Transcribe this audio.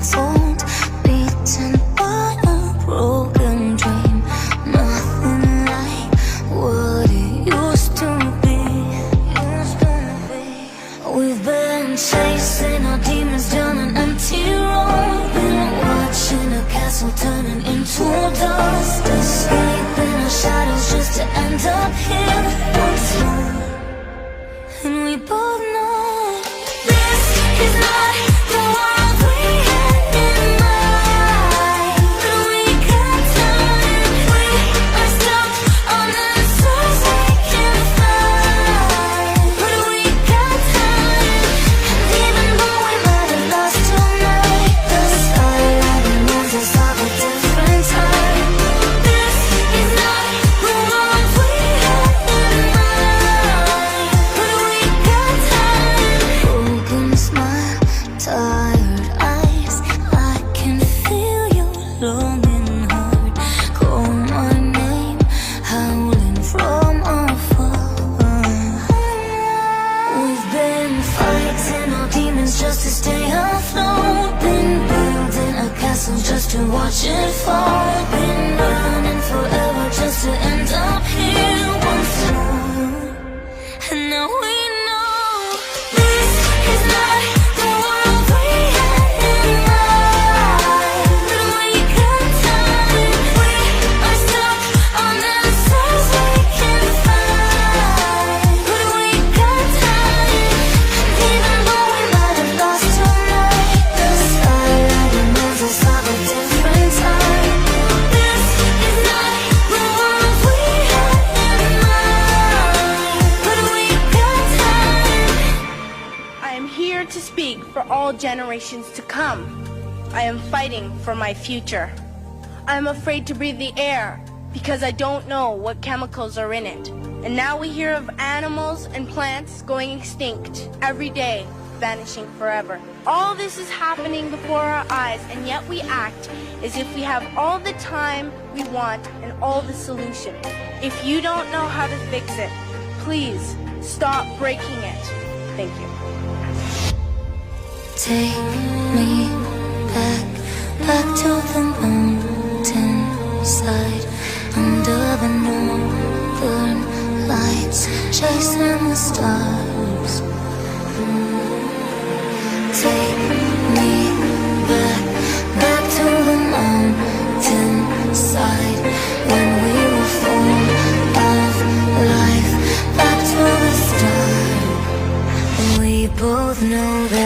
untold, beaten by a broken dream. Nothing like what it used to be. We've been chasing our demons down an empty road. Been watching a castle turning into dust. Escaping our shadows just to end up here once more. And we both know this is not the world we had in mind. But we can't tell it. We are stuck on answers we can't find. But we can't tell it. And even though we might have lost tonight, the skyline reminds us of a different time. This is not the world we had in mind. But we can't tell it. Broken smile, tired eyes, I can feel your longing heart. Call my name, howling from afar. We've been fighting our demons just to stay afloat. Been building a castle just to watch it fall. Been running forever just to end up here once more. And now we know this is not the world we had in mind. But we can't tell it. We are stuck on answers we can't find. But we can't tell it. And even though we might have lost tonight, the skyline reminds us of a different time. This is not the world we had in mind. But we can't tell it. I am here to speak for all generations to come. I am fighting for my future. I am afraid to breathe the air because I don't know what chemicals are in it. And now we hear of animals and plants going extinct every day, vanishing forever. All this is happening before our eyes, and yet we act as if we have all the time we want and all the solution. If you don't know how to fix it, please stop breaking it. Thank you. Take me back, back to the mountain side, under the northern lights, chasing the stars. Take me back, back to the mountain side, when we were full of life, back to the start. We both know that